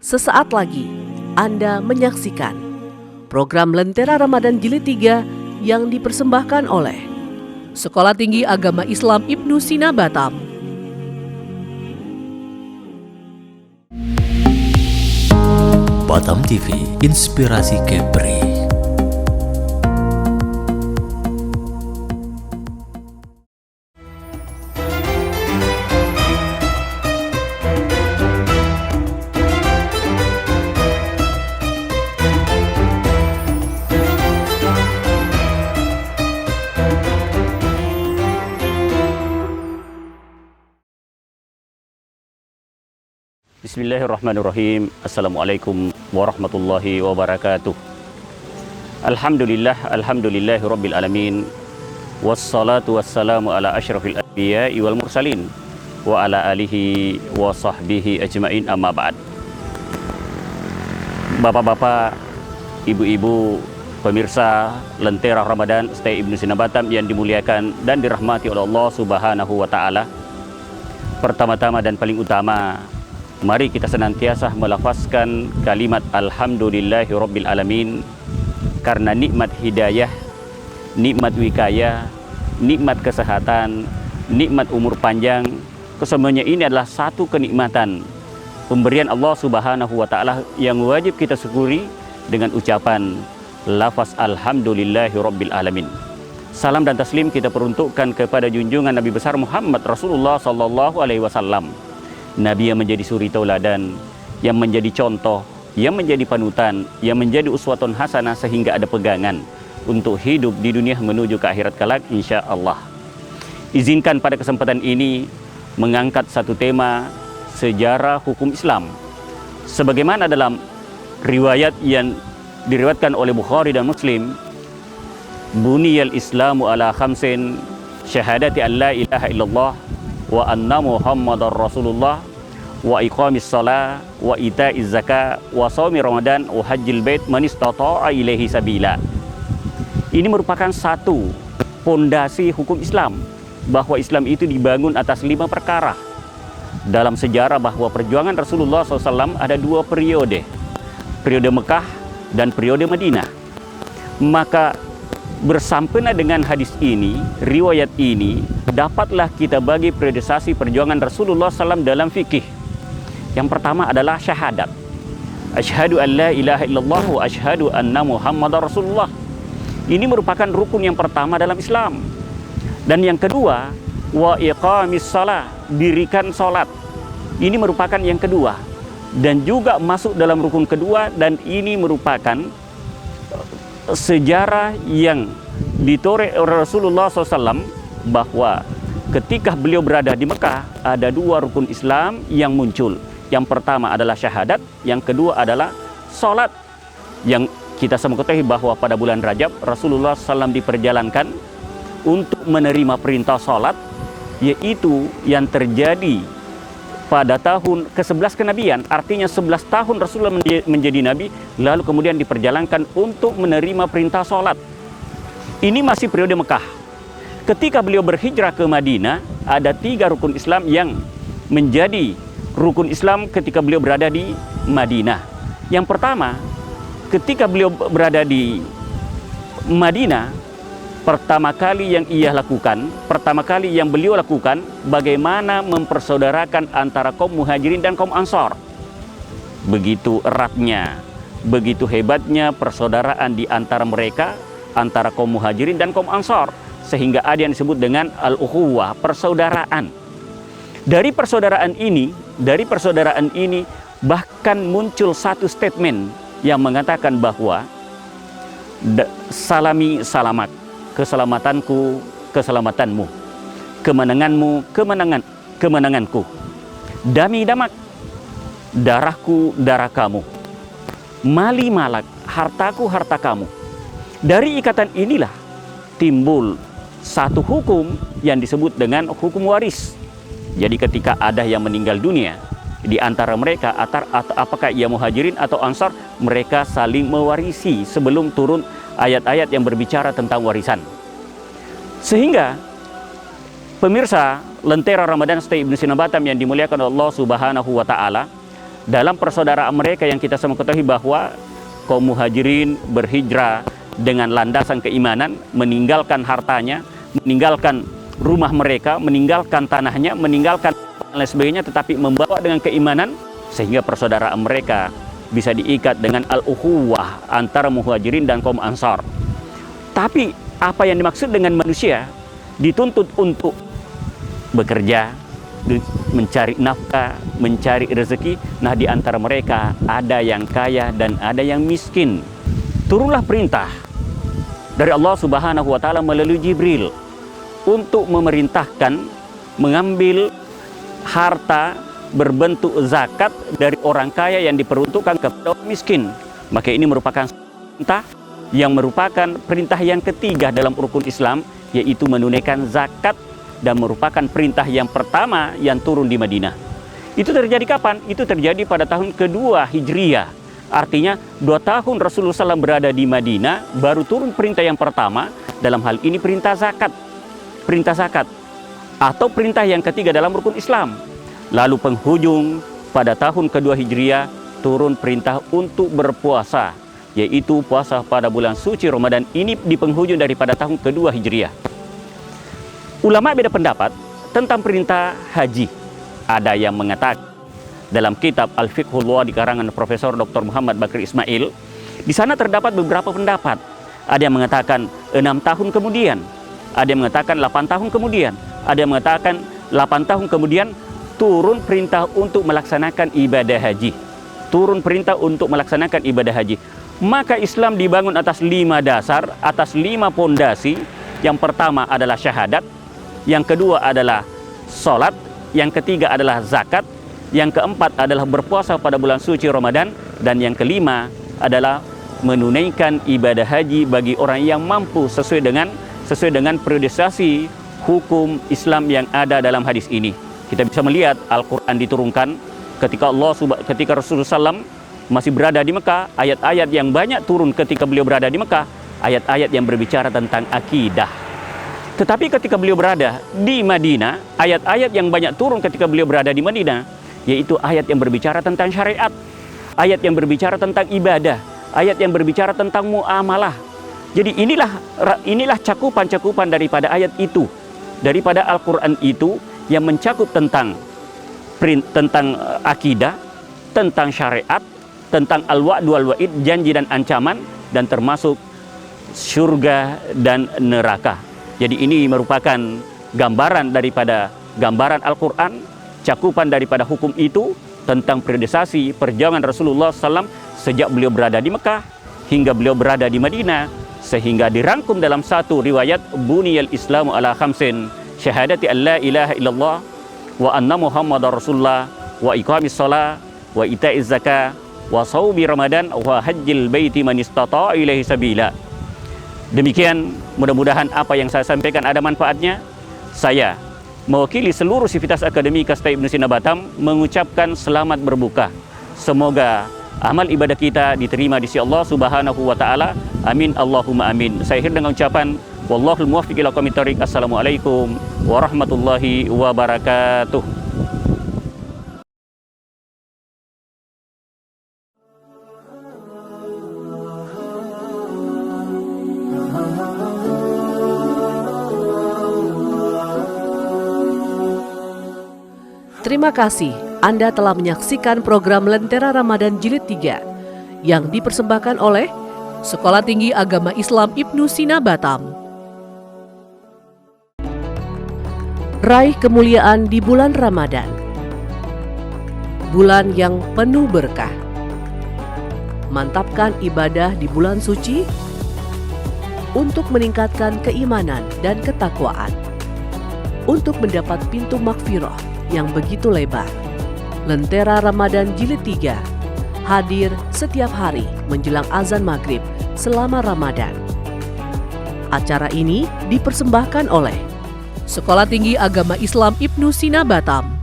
Sesaat lagi Anda menyaksikan program Lentera Ramadan Jilid 3 yang dipersembahkan oleh Sekolah Tinggi Agama Islam Ibnu Sina Batam. Batam TV, inspirasi Kepri. Bismillahirrahmanirrahim. Assalamualaikum warahmatullahi wabarakatuh. Alhamdulillahi rabbil alamin. Wassalatu wassalamu ala asyrafil anbiya'i wal mursalin wa ala alihi wa sahbihi ajmain, amma ba'd. Bapak-bapak, ibu-ibu, pemirsa Lentera Ramadan Stay Ibnu Sina Batam yang dimuliakan dan dirahmati oleh Allah Subhanahu wa taala. Pertama-tama dan paling utama, mari kita senantiasa melafazkan kalimat Alhamdulillahi Rabbil Alamin, karena nikmat hidayah, nikmat wikayah, nikmat kesehatan, nikmat umur panjang, kesemuanya ini adalah satu kenikmatan pemberian Allah Subhanahu wa taala yang wajib kita syukuri dengan ucapan lafaz Alhamdulillahi Rabbil Alamin. Salam dan taslim kita peruntukkan kepada junjungan Nabi besar Muhammad Rasulullah sallallahu alaihi wasallam. Nabi yang menjadi suri tauladan, yang menjadi contoh, yang menjadi panutan, yang menjadi uswatun hasanah sehingga ada pegangan untuk hidup di dunia menuju ke akhirat kelak insya Allah. Izinkan pada kesempatan ini mengangkat satu tema sejarah hukum Islam. Sebagaimana dalam riwayat yang diriwayatkan oleh Bukhari dan Muslim, buniyal Islamu ala khamsin, syahadati an la ilaha illallah wa anna Muhammadar Rasulullah wa iqamis shalah wa ita'iz zakah wa shaumi Ramadan wa hajjil bait man istata'a ilaihi sabila. Ini merupakan satu pondasi hukum Islam, bahwa Islam itu dibangun atas 5 perkara. Dalam sejarah bahwa perjuangan Rasulullah SAW ada 2 periode, periode Mekah dan periode Madinah. Maka bersampainya dengan hadis ini, riwayat ini, dapatlah kita bagi priorisasi perjuangan Rasulullah SAW dalam fikih. Yang pertama adalah syahadat. Asyhadu an la ilaha illallah wa asyhadu anna Muhammadar Rasulullah. Ini merupakan rukun yang pertama dalam Islam. Dan yang kedua, wa iqamis shalah, dirikan salat. Ini merupakan yang kedua dan juga masuk dalam rukun kedua, dan ini merupakan sejarah yang ditoreh Rasulullah SAW bahwa ketika beliau berada di Mekah ada 2 rukun Islam yang muncul. Yang pertama adalah syahadat, yang kedua adalah sholat. Yang kita semua ketahui bahwa pada bulan Rajab Rasulullah SAW diperjalankan untuk menerima perintah sholat, yaitu yang terjadi pada tahun ke-11 kenabian. Artinya 11 tahun Rasulullah menjadi nabi, lalu kemudian diperjalankan untuk menerima perintah sholat. Ini masih periode Mekah. Ketika beliau berhijrah ke Madinah, ada 3 rukun Islam yang menjadi rukun Islam ketika beliau berada di Madinah. Yang pertama, ketika beliau berada di Madinah, pertama kali yang beliau lakukan, bagaimana mempersaudarakan antara kaum muhajirin dan kaum ansar. Begitu eratnya, begitu hebatnya persaudaraan di antara mereka, antara kaum muhajirin dan kaum ansar, sehingga ada yang disebut dengan al-ukhuwah, persaudaraan. Dari persaudaraan ini bahkan muncul satu statement yang mengatakan bahwa salami salamak, keselamatanku keselamatanmu, kemenanganmu kemenanganku, dami damak, darahku darah kamu, mali malak, hartaku harta kamu. Dari ikatan inilah timbul satu hukum yang disebut dengan hukum waris. Jadi ketika ada yang meninggal dunia di antara mereka, apakah ia muhajirin atau ansar, mereka saling mewarisi sebelum turun ayat-ayat yang berbicara tentang warisan. Sehingga pemirsa Lentera Ramadan Stay Ibnu Sina Batam yang dimuliakan Allah Subhanahu wa taala, dalam persaudaraan mereka yang kita semua ketahui bahwa kaum muhajirin berhijrah dengan landasan keimanan, meninggalkan hartanya, meninggalkan rumah mereka, meninggalkan tanahnya, meninggalkan dan lain sebagainya, tetapi membawa dengan keimanan sehingga persaudaraan mereka bisa diikat dengan al-ukhuwah antara muhajirin dan kaum ansar. Tapi apa yang dimaksud dengan manusia dituntut untuk bekerja, mencari nafkah, mencari rezeki. Nah, di antara mereka ada yang kaya dan ada yang miskin. Turunlah perintah dari Allah Subhanahu wa taala melalui Jibril untuk memerintahkan mengambil harta berbentuk zakat dari orang kaya yang diperuntukkan kepada orang miskin. Maka ini merupakan perintah yang merupakan perintah yang ketiga dalam rukun Islam, yaitu menunaikan zakat, dan merupakan perintah yang pertama yang turun di Madinah. Itu terjadi kapan? Itu terjadi pada tahun kedua Hijriyah. Artinya 2 tahun Rasulullah SAW berada di Madinah, baru turun perintah yang pertama, dalam hal ini perintah zakat. Perintah zakat atau perintah yang ketiga dalam rukun Islam. Lalu penghujung pada tahun kedua Hijriyah turun perintah untuk berpuasa, yaitu puasa pada bulan suci Ramadan. Ini di penghujung daripada tahun kedua Hijriyah. Ulama beda pendapat tentang perintah haji. Ada yang mengatakan dalam kitab Al-Fiqhul Lughah di karangan Profesor Dr. Muhammad Bakri Ismail, di sana terdapat beberapa pendapat. Ada yang mengatakan 6 tahun kemudian, ada yang mengatakan 8 tahun kemudian, ada yang mengatakan 8 tahun kemudian turun perintah untuk melaksanakan ibadah haji. Turun perintah untuk melaksanakan ibadah haji. Maka Islam dibangun atas 5 dasar, atas 5 pondasi. Yang pertama adalah syahadat, yang kedua adalah sholat, yang ketiga adalah zakat, yang keempat adalah berpuasa pada bulan suci Ramadan, dan yang kelima adalah menunaikan ibadah haji bagi orang yang mampu sesuai dengan priorisasi hukum Islam yang ada dalam hadis ini. Kita bisa melihat Al-Quran diturunkan ketika Rasulullah SAW masih berada di Mekah. Ayat-ayat yang banyak turun ketika beliau berada di Mekah, ayat-ayat yang berbicara tentang akidah. Tetapi ketika beliau berada di Madinah, ayat-ayat yang banyak turun ketika beliau berada di Madinah, yaitu ayat yang berbicara tentang syariat, ayat yang berbicara tentang ibadah, ayat yang berbicara tentang muamalah. Jadi inilah cakupan-cakupan daripada ayat itu, daripada Al-Quran itu, yang mencakup tentang akidah, tentang syariat, tentang al-wa'du wal-wa'id, janji dan ancaman, dan termasuk surga dan neraka. Jadi ini merupakan gambaran daripada gambaran Al-Quran, cakupan daripada hukum itu tentang priorisasi perjalanan Rasulullah SAW sejak beliau berada di Mekah hingga beliau berada di Madinah, sehingga dirangkum dalam satu riwayat, buniyal Islamu ala khamsin, syahadati an la ilaha illallah wa anna Muhammadar Rasulullah wa iqamis shalah wa ita'iz zakah wa shaumi Ramadan wa hajjil baiti man istata'a ilaihi sabila. Demikian, mudah-mudahan apa yang saya sampaikan ada manfaatnya. Saya mewakili seluruh sivitas akademika STAI Ibnu Sina Batam mengucapkan selamat berbuka. Semoga amal ibadah kita diterima di sisi Allah Subhanahu wa taala. Amin Allahumma amin. Saya akhir dengan ucapan wallahul muwaffiq ila aqwamit thoriq. Assalamualaikum warahmatullahi wabarakatuh. Terima kasih Anda telah menyaksikan program Lentera Ramadan Jilid 3 yang dipersembahkan oleh Sekolah Tinggi Agama Islam Ibnu Sina Batam. Raih kemuliaan di bulan Ramadan, bulan yang penuh berkah. Mantapkan ibadah di bulan suci untuk meningkatkan keimanan dan ketakwaan, untuk mendapat pintu makfirah yang begitu lebar. Lentera Ramadan Jilid 3 hadir setiap hari menjelang azan maghrib selama Ramadan. Acara ini dipersembahkan oleh Sekolah Tinggi Agama Islam Ibnu Sina Batam.